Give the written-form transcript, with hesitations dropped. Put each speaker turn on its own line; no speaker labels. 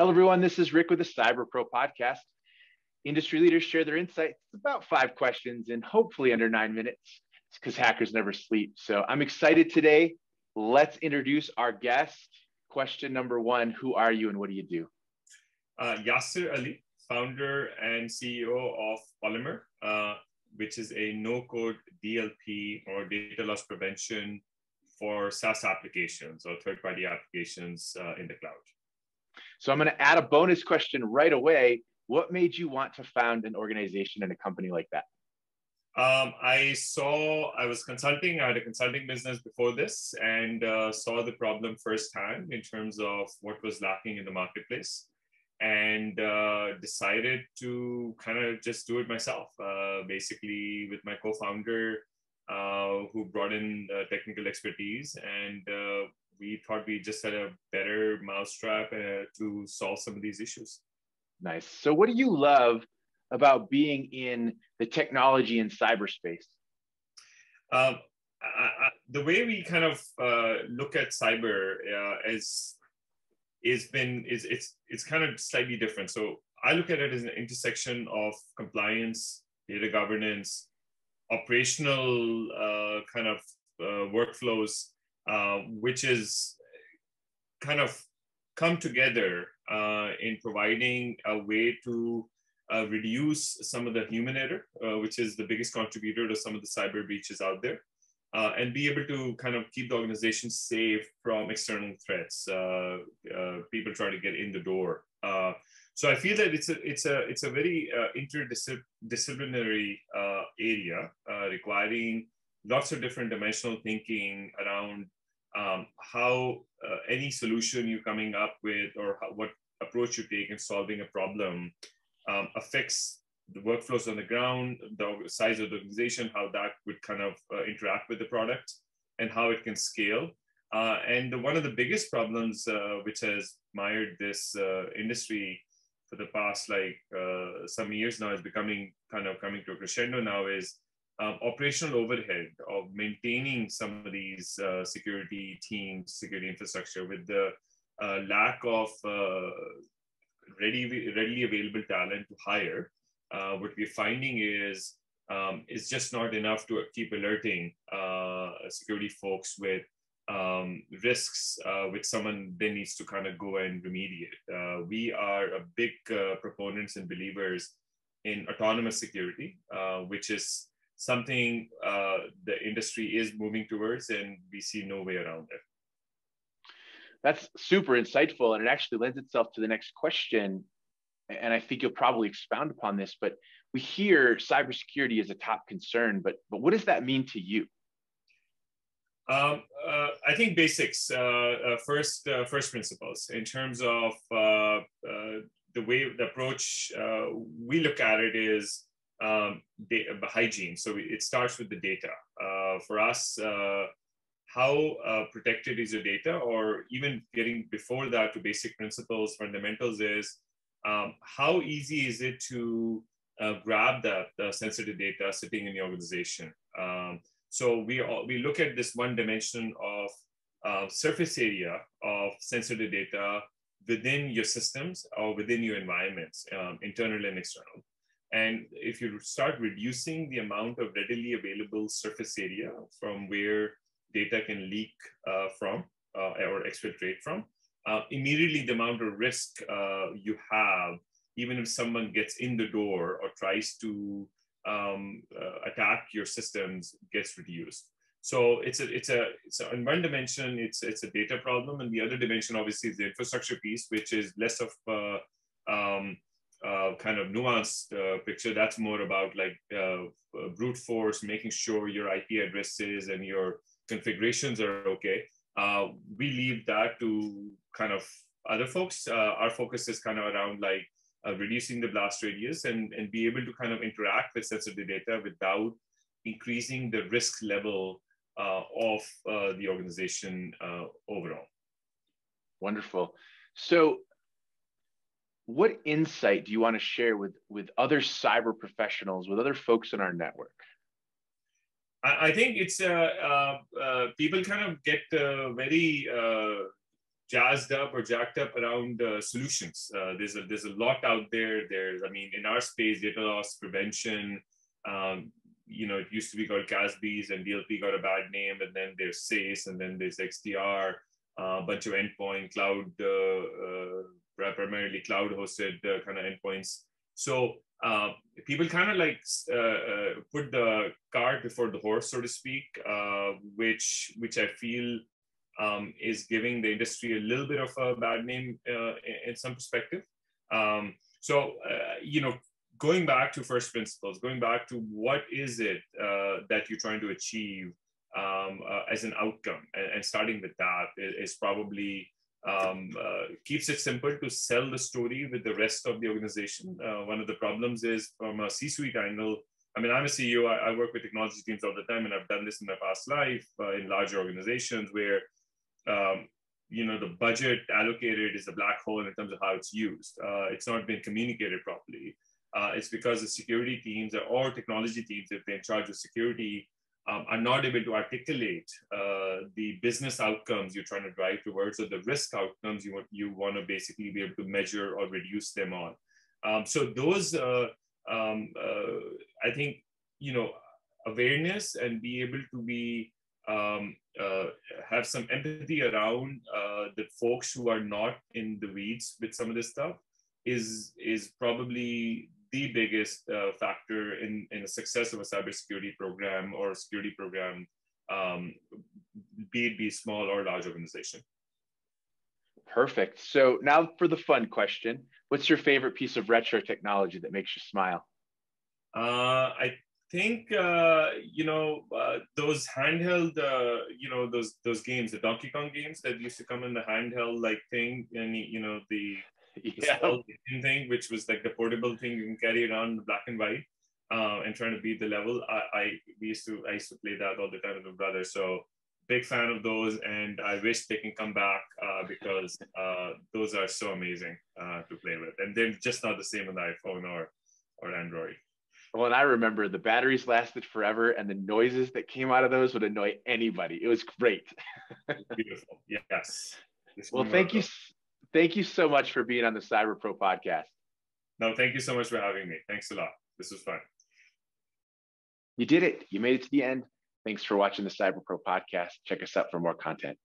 Hello, everyone. This is Rick with the Cyber Pro podcast. Industry leaders share their insights. It's about 5 questions and hopefully under 9 minutes. It's because hackers never sleep. So I'm excited today. Let's introduce our guest. Question number 1, who are you and what do you do?
Yasir Ali, founder and CEO of Polymer, which is a no-code DLP or data loss prevention for SaaS applications or third-party applications in the cloud.
So I'm going to add a bonus question right away. What made you want to found an organization and a company like that?
I was consulting. I had a consulting business before this and saw the problem firsthand in terms of what was lacking in the marketplace, and decided to kind of just do it myself, basically with my co-founder who brought in technical expertise, and we thought we just had a better mousetrap to solve some of these issues.
Nice. So what do you love about being in the technology and cyberspace?
The way we kind of look at cyber it's kind of slightly different. So I look at it as an intersection of compliance, data governance, operational kind of workflows, which is kind of come together in providing a way to reduce some of the human error, which is the biggest contributor to some of the cyber breaches out there, and be able to kind of keep the organization safe from external threats, people trying to get in the door. So I feel that it's a very interdisciplinary area requiring lots of different dimensional thinking around how any solution you're coming up with or what approach you take in solving a problem affects the workflows on the ground, the size of the organization, how that would kind of interact with the product, and how it can scale. And one of the biggest problems which has mired this industry for the past some years now is becoming kind of coming to a crescendo now is operational overhead of maintaining some of these security teams, security infrastructure, with the lack of readily available talent to hire. What we're finding is it's just not enough to keep alerting security folks with risks which someone then needs to kind of go and remediate. We are a big proponents and believers in autonomous security, which is something the industry is moving towards, and we see no way around it.
That's super insightful, and it actually lends itself to the next question. And I think you'll probably expound upon this, but we hear cybersecurity is a top concern, but what does that mean to you?
I think basics, first principles in terms of the way the approach we look at it is hygiene. So it starts with the data. For us, how protected is your data, or even getting before that to basic principles, fundamentals is how easy is it to grab the sensitive data sitting in the organization. So we look at this one dimension of surface area of sensitive data within your systems or within your environments, internal and external. And if you start reducing the amount of readily available surface area from where data can leak from or exfiltrate from, immediately the amount of risk you have, even if someone gets in the door or tries to attack your systems, gets reduced. So it's in one dimension, it's a data problem, and the other dimension obviously is the infrastructure piece, which is less of kind of nuanced picture. That's more about brute force, making sure your IP addresses and your configurations are okay. We leave that to kind of other folks. Our focus is kind of around reducing the blast radius and be able to kind of interact with sensitive data without increasing the risk level of the organization overall.
Wonderful. So what insight do you want to share with other cyber professionals, with other folks in our network?
I think it's people kind of get very jazzed up or jacked up around solutions. There's a lot out there. In our space, data loss prevention. It used to be called CASBs, and DLP got a bad name, and then there's SACE, and then there's XDR, a bunch of endpoint cloud, primarily cloud hosted kind of endpoints. So people kind of like put the cart before the horse, so to speak, which I feel is giving the industry a little bit of a bad name in some perspective. Going back to first principles, going back to what is it that you're trying to achieve as an outcome, and starting with that is probably keeps it simple to sell the story with the rest of the organization. One of the problems is from a C-suite angle. I'm a CEO. I work with technology teams all the time, and I've done this in my past life in larger organizations where the budget allocated is a black hole in terms of how it's used. It's not been communicated properly. It's because the security teams or technology teams, if they're in charge of security, are not able to articulate the business outcomes you're trying to drive towards, or the risk outcomes you want to basically be able to measure or reduce them on. So those, I think, awareness and be able to be have some empathy around the folks who are not in the weeds with some of this stuff is probably the biggest factor in the success of a cybersecurity program or a security program, be it small or large organization.
Perfect. So now for the fun question, what's your favorite piece of retro technology that makes you smile?
I think those handheld, those games, the Donkey Kong games that used to come in the handheld like thing, and the small thing, which was like the portable thing you can carry around in black and white, and trying to beat the level. I used to play that all the time with my brother. So big fan of those, and I wish they can come back because those are so amazing to play with, and they're just not the same on the iPhone or Android.
Well, and I remember the batteries lasted forever, and the noises that came out of those would annoy anybody. It was great.
Beautiful. Yes.
Well, thank you so much for being on the Cyber Pro podcast.
No, thank you so much for having me. Thanks a lot. This was fun.
You did it. You made it to the end. Thanks for watching the Cyber Pro podcast. Check us out for more content.